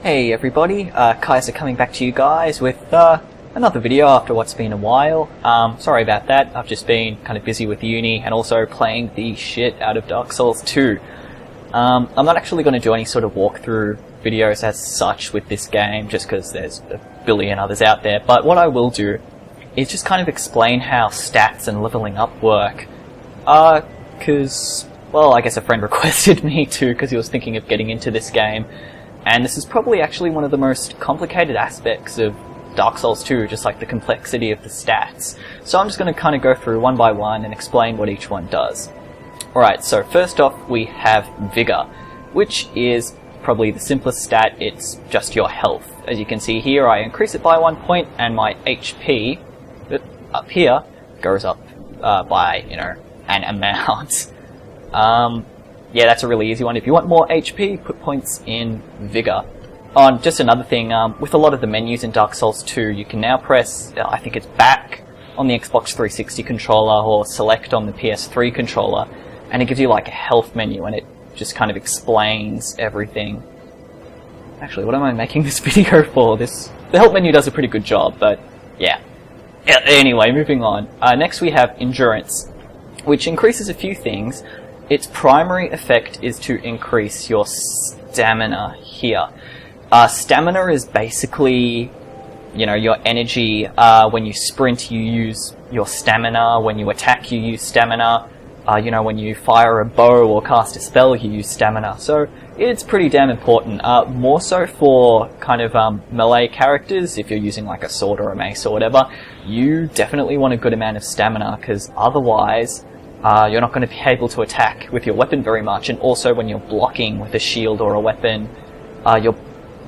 Hey everybody, Kaiser coming back to you guys with another video after what's been a while. Sorry about that, I've just been kind of busy with uni and also playing the shit out of Dark Souls 2. I'm not actually going to do any sort of walkthrough videos as such with this game, just because there's a billion others out there, but what I will do is just kind of explain how stats and leveling up work. Well, I guess a friend requested me to, because he was thinking of getting into this game. And this is probably actually one of the most complicated aspects of Dark Souls 2, just like the complexity of the stats. So I'm just going to kind of go through one by one and explain what each one does. Alright, so first off we have Vigor, which is probably the simplest stat. It's just your health. As you can see here, I increase it by 1 point and my HP up here goes up by, an amount. Yeah, that's a really easy one. If you want more HP, put points in Vigor. Just another thing, with a lot of the menus in Dark Souls 2, you can now press, I think it's back on the Xbox 360 controller or select on the PS3 controller, and it gives you like a health menu, and it just kind of explains everything. Actually, what am I making this video for? The help menu does a pretty good job, but yeah. Anyway, moving on. Next we have Endurance, which increases a few things. Its primary effect is to increase your stamina here. Stamina is basically, your energy. When you sprint, you use your stamina. When you attack, you use stamina. When you fire a bow or cast a spell, you use stamina. So it's pretty damn important. More so for kind of melee characters. If you're using like a sword or a mace or whatever, you definitely want a good amount of stamina, because otherwise you're not going to be able to attack with your weapon very much, and also when you're blocking with a shield or a weapon, your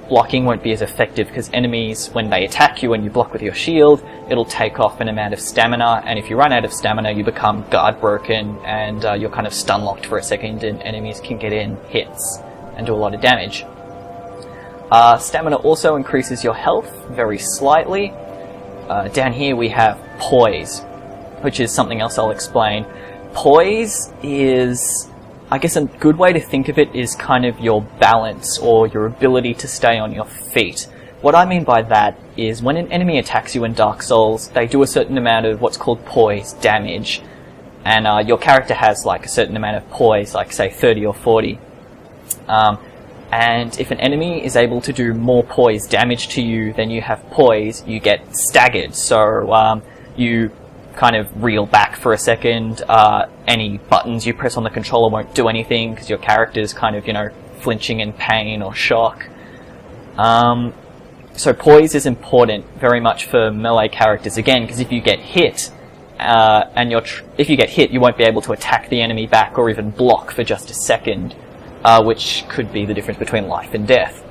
blocking won't be as effective, because enemies, when they attack you and you block with your shield, it'll take off an amount of stamina, and if you run out of stamina, you become guard broken, and you're kind of stun locked for a second, and enemies can get in hits and do a lot of damage. Stamina also increases your health very slightly. Down here we have Poise, which is something else I'll explain. Poise is, I guess a good way to think of it is kind of your balance or your ability to stay on your feet. What I mean by that is when an enemy attacks you in Dark Souls, they do a certain amount of what's called poise damage. And your character has like a certain amount of poise, like say 30 or 40. And if an enemy is able to do more poise damage to you than you have poise, you get staggered. So you kind of reel back for a second. Any buttons you press on the controller won't do anything because your character's kind of, flinching in pain or shock. So poise is important very much for melee characters again, because if you get hit, if you get hit, you won't be able to attack the enemy back or even block for just a second, which could be the difference between life and death.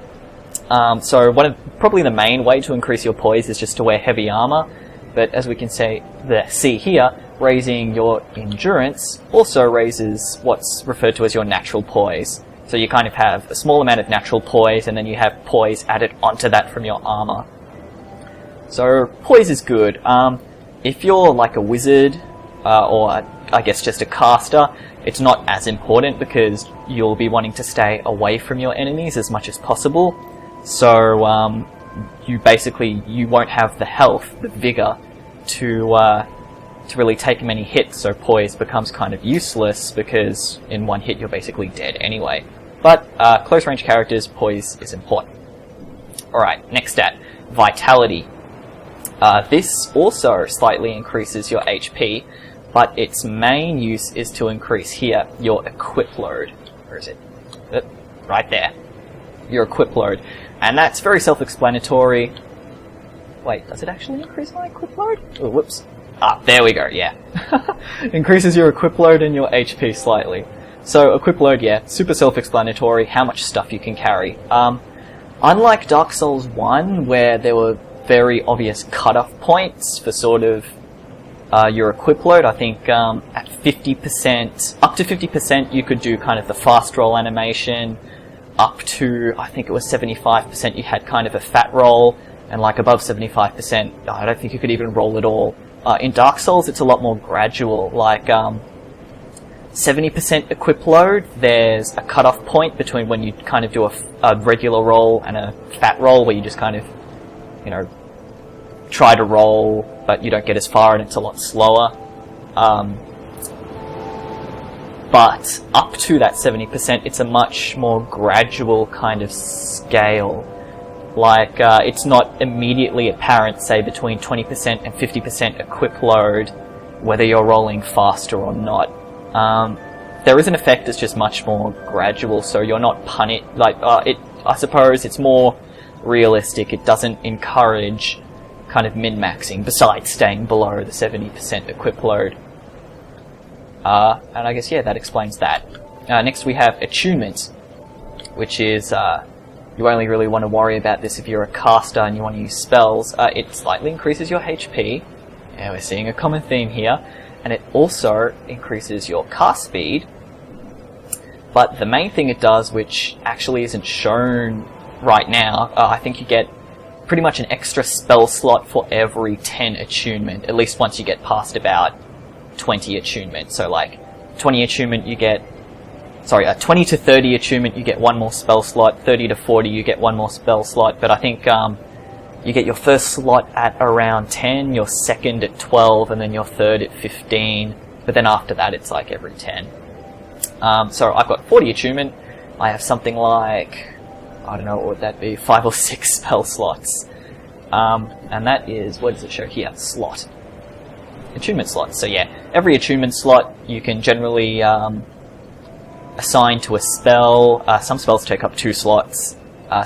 So probably the main way to increase your poise is just to wear heavy armor. But as we can see here, raising your endurance also raises what's referred to as your natural poise. So you kind of have a small amount of natural poise, and then you have poise added onto that from your armor. So poise is good. If you're like a wizard, or I guess just a caster, it's not as important because you'll be wanting to stay away from your enemies as much as possible. So you won't have the health, the vigor, to really take many hits, so poise becomes kind of useless because in one hit you're basically dead anyway. But close range characters, poise is important. Alright, next stat, Vitality. This also slightly increases your HP, but its main use is to increase here your equip load. Where is it? Right there. Your equip load. And that's very self-explanatory. Wait, does it actually increase my equip load? Oh, whoops. There we go, yeah. Increases your equip load and your HP slightly. So, equip load, yeah, super self-explanatory, how much stuff you can carry. Unlike Dark Souls 1, where there were very obvious cut-off points for sort of your equip load, I think at 50%, up to 50% you could do kind of the fast roll animation. Up to, I think it was 75%, you had kind of a fat roll, and like above 75%, I don't think you could even roll at all. In Dark Souls, it's a lot more gradual, like 70% equip load, there's a cutoff point between when you kind of do a regular roll and a fat roll, where you just kind of, you know, try to roll, but you don't get as far and it's a lot slower. But up to that 70%, it's a much more gradual kind of scale. Like, it's not immediately apparent, say, between 20% and 50% equip load, whether you're rolling faster or not. There is an effect that's just much more gradual, so you're not punished. Like, I suppose it's more realistic. It doesn't encourage kind of min-maxing, besides staying below the 70% equip load. And I guess, yeah, that explains that. Next we have attunement, which is, you only really want to worry about this if you're a caster and you want to use spells. It slightly increases your HP. Yeah, we're seeing a common theme here. And it also increases your cast speed. But the main thing it does, which actually isn't shown right now, I think you get pretty much an extra spell slot for every 10 attunement, at least once you get past about 20 attunement. So like 20 attunement you get, 20 to 30 attunement you get one more spell slot, 30 to 40 you get one more spell slot, but I think you get your first slot at around 10, your second at 12, and then your third at 15, but then after that it's like every 10. So I've got 40 attunement, I have something like, I don't know, what would that be, 5 or 6 spell slots. And that is, what does it show here? Slot. Attunement slots. So yeah, every attunement slot you can generally assign to a spell. Some spells take up 2 slots.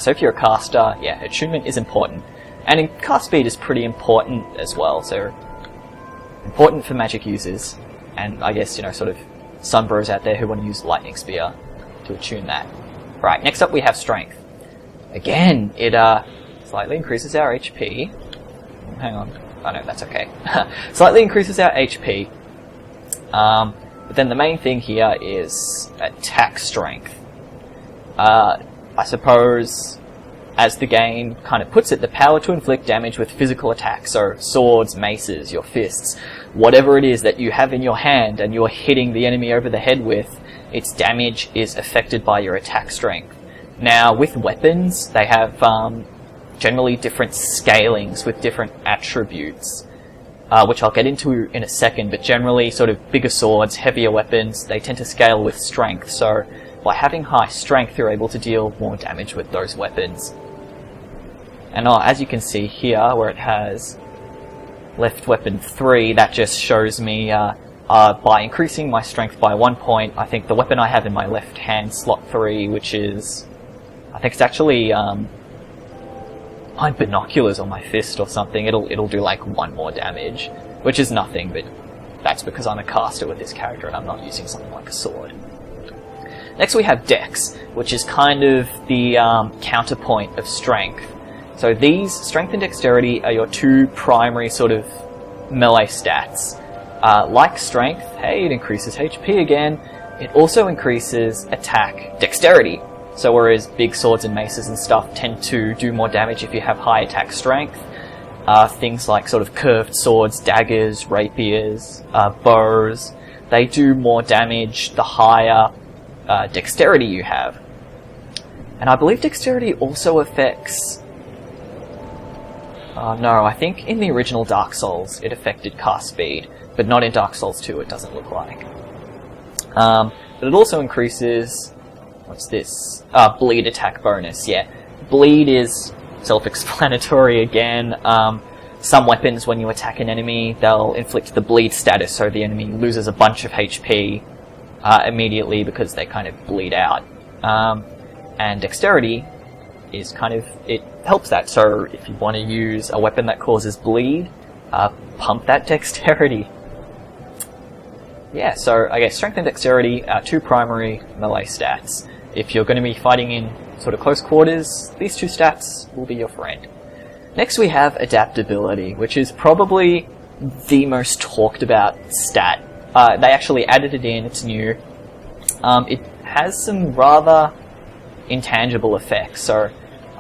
So if you're a caster, yeah, attunement is important. And cast speed is pretty important as well, so important for magic users. And I guess, you know, sort of sunbros out there who want to use Lightning Spear to attune that. Right, next up we have Strength. Again, it slightly increases our HP. Hang on. Oh no, that's okay. Slightly increases our HP. But then the main thing here is attack strength. I suppose, as the game kind of puts it, the power to inflict damage with physical attacks, so swords, maces, your fists, whatever it is that you have in your hand and you're hitting the enemy over the head with, its damage is affected by your attack strength. Now, with weapons, they have generally different scalings with different attributes, which I'll get into in a second, but generally sort of bigger swords, heavier weapons, they tend to scale with strength, so by having high strength you're able to deal more damage with those weapons. And as you can see here, where it has left weapon 3, that just shows me by increasing my strength by 1 point, I think the weapon I have in my left hand, slot 3, which is, I think it's actually my binoculars on my fist or something, it'll do like 1 more damage, which is nothing, but that's because I'm a caster with this character and I'm not using something like a sword. Next we have Dex, which is kind of the counterpoint of Strength. So these, Strength and Dexterity, are your 2 primary sort of melee stats. Like Strength, hey, it increases HP again, it also increases attack dexterity. So whereas big swords and maces and stuff tend to do more damage if you have high attack strength, things like sort of curved swords, daggers, rapiers, bows, they do more damage the higher dexterity you have. And I believe dexterity also affects... no, I think in the original Dark Souls it affected cast speed, but not in Dark Souls 2, it doesn't look like. But it also increases... What's this? Bleed attack bonus, yeah. Bleed is self-explanatory again. Some weapons, when you attack an enemy, they'll inflict the bleed status, so the enemy loses a bunch of HP immediately because they kind of bleed out. And dexterity is kind of, it helps that, so if you want to use a weapon that causes bleed, pump that dexterity. Yeah, so I guess Strength and Dexterity are 2 primary melee stats. If you're going to be fighting in sort of close quarters, these 2 stats will be your friend. Next we have Adaptability, which is probably the most talked about stat. They actually added it in, it's new. It has some rather intangible effects, so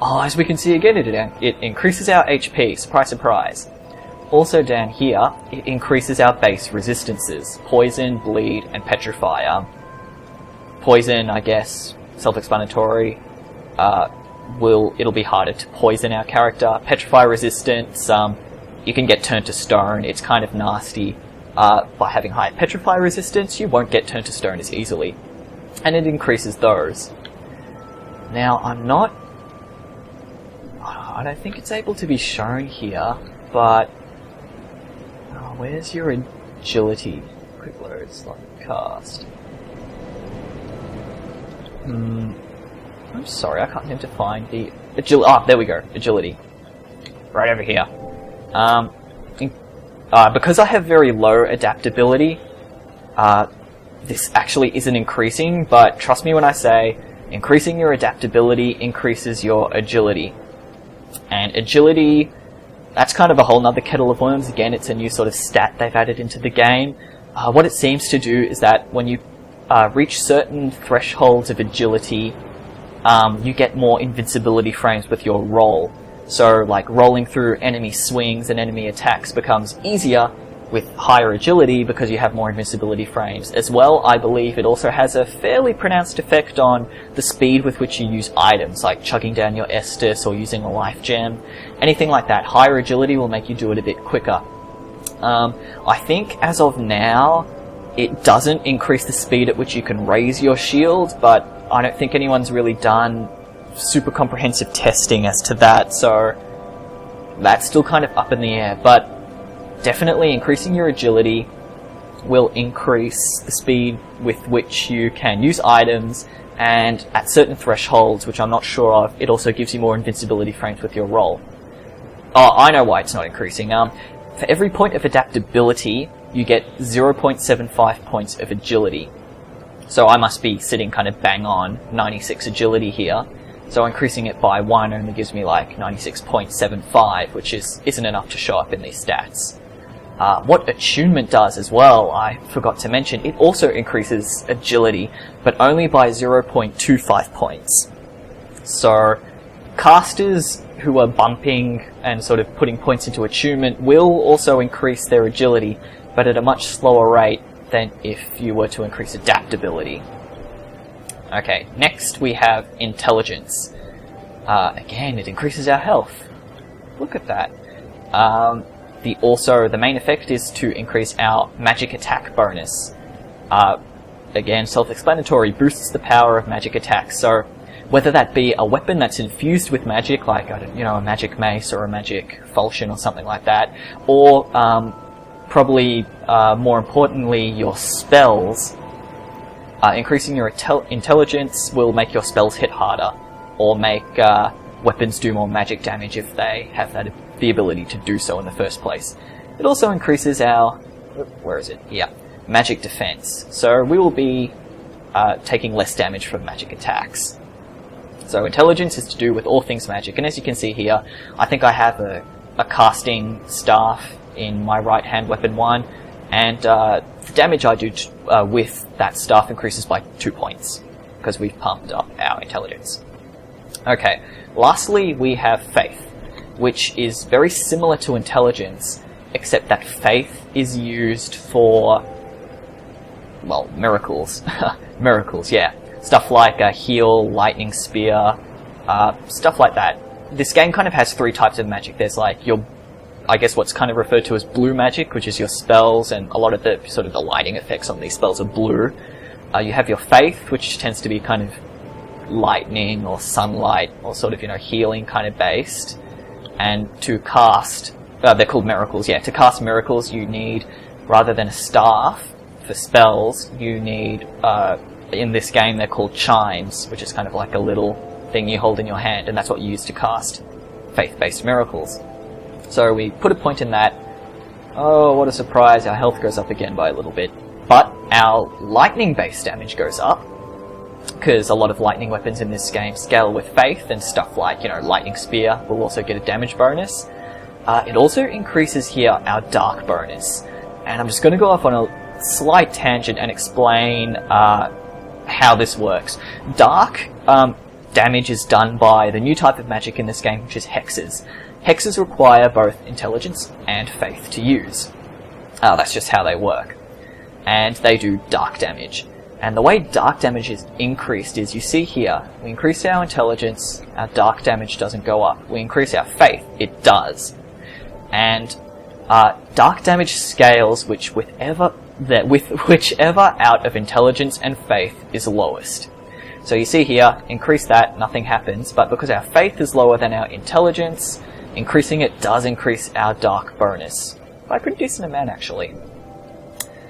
as we can see again, it increases our HP, surprise surprise. Also down here, it increases our base resistances. Poison, bleed, and petrify. Poison, I guess, self-explanatory. It'll be harder to poison our character. Petrify resistance, you can get turned to stone. It's kind of nasty. By having high petrify resistance, you won't get turned to stone as easily. And it increases those. Now, I don't think it's able to be shown here, but where's your agility? Quick load, slot cast. I'm sorry, I can't seem to find the agility. Ah, there we go, agility. Right over here. Because I have very low adaptability, this actually isn't increasing, but trust me when I say increasing your adaptability increases your agility. And agility, that's kind of a whole nother kettle of worms. Again, it's a new sort of stat they've added into the game. What it seems to do is that when you reach certain thresholds of agility, you get more invincibility frames with your roll. So, like, rolling through enemy swings and enemy attacks becomes easier with higher agility because you have more invincibility frames. As well, I believe it also has a fairly pronounced effect on the speed with which you use items, like chugging down your Estus or using a life gem. Anything like that. Higher agility will make you do it a bit quicker. I think, as of now, it doesn't increase the speed at which you can raise your shield, but I don't think anyone's really done super comprehensive testing as to that, so that's still kind of up in the air. But definitely increasing your agility will increase the speed with which you can use items, and at certain thresholds, which I'm not sure of, it also gives you more invincibility frames with your roll. Oh, I know why it's not increasing. For every point of adaptability, you get 0.75 points of agility. So I must be sitting kind of bang on 96 agility here. So increasing it by 1 only gives me like 96.75, which isn't enough to show up in these stats. What attunement does as well, I forgot to mention, it also increases agility, but only by 0.25 points. So casters who are bumping and sort of putting points into attunement will also increase their agility, but at a much slower rate than if you were to increase adaptability. Okay, next we have intelligence. Again, it increases our health. Look at that. The main effect is to increase our magic attack bonus. Again, self-explanatory, boosts the power of magic attacks. So whether that be a weapon that's infused with magic, like a magic mace or a magic falchion or something like that, or probably more importantly, your spells. Increasing your intelligence will make your spells hit harder, or make weapons do more magic damage if they have the ability to do so in the first place. It also increases our... where is it? Yeah. Magic defense. So we will be taking less damage from magic attacks. So intelligence is to do with all things magic, and as you can see here, I think I have a casting staff in my right hand weapon 1, and the damage I do with that staff increases by 2 points, because we've pumped up our intelligence. Okay, lastly we have faith, which is very similar to intelligence, except that faith is used for, well, miracles. Miracles, yeah. Stuff like a heal, lightning spear, stuff like that. This game kind of has 3 types of magic. There's like I guess what's kind of referred to as blue magic, which is your spells, and a lot of the sort of the lighting effects on these spells are blue. You have your faith, which tends to be kind of lightning or sunlight or sort of, healing kind of based. And to cast, they're called miracles, yeah. To cast miracles, you need, rather than a staff for spells, you need, in this game they're called chimes, which is kind of like a little thing you hold in your hand, and that's what you use to cast faith-based miracles. So we put a point in that. Oh, what a surprise, our health goes up again by a little bit. But our lightning-based damage goes up, because a lot of lightning weapons in this game scale with faith, and stuff like, lightning spear will also get a damage bonus. It also increases here our dark bonus. And I'm just going to go off on a slight tangent and explain how this works. Dark damage is done by the new type of magic in this game, which is hexes. Hexes require both intelligence and faith to use. That's just how they work. And they do dark damage. And the way dark damage is increased is, you see here, we increase our intelligence, our dark damage doesn't go up. We increase our faith, it does. And dark damage scales with whichever out of intelligence and faith is lowest. So you see here, increase that, nothing happens, but because our faith is lower than our intelligence, increasing it does increase our dark bonus. By a pretty decent amount, actually.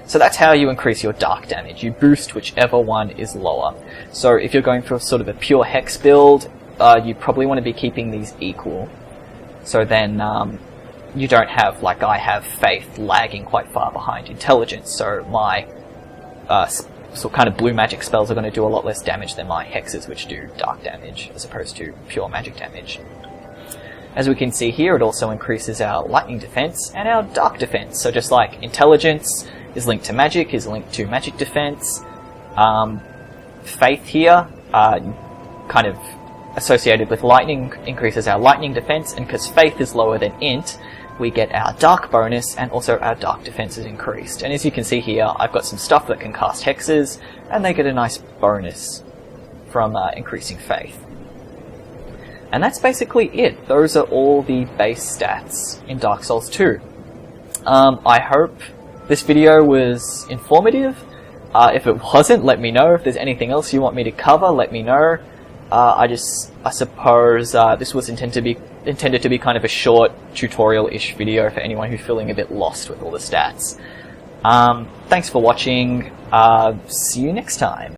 So that's how you increase your dark damage. You boost whichever one is lower. So if you're going for sort of a pure hex build, you probably want to be keeping these equal. So then you don't have, like I have, faith lagging quite far behind intelligence. So my kind of blue magic spells are going to do a lot less damage than my hexes, which do dark damage, as opposed to pure magic damage. As we can see here, it also increases our lightning defense and our dark defense. So just like intelligence is linked to magic, is linked to magic defense, faith here, kind of associated with lightning, increases our lightning defense, and because faith is lower than int, we get our dark bonus, and also our dark defense is increased. And as you can see here, I've got some stuff that can cast hexes, and they get a nice bonus from increasing faith. And that's basically it. Those are all the base stats in Dark Souls 2. I hope this video was informative. If it wasn't, let me know. If there's anything else you want me to cover, let me know. I suppose this was intended to be kind of a short tutorial-ish video for anyone who's feeling a bit lost with all the stats. Thanks for watching. See you next time.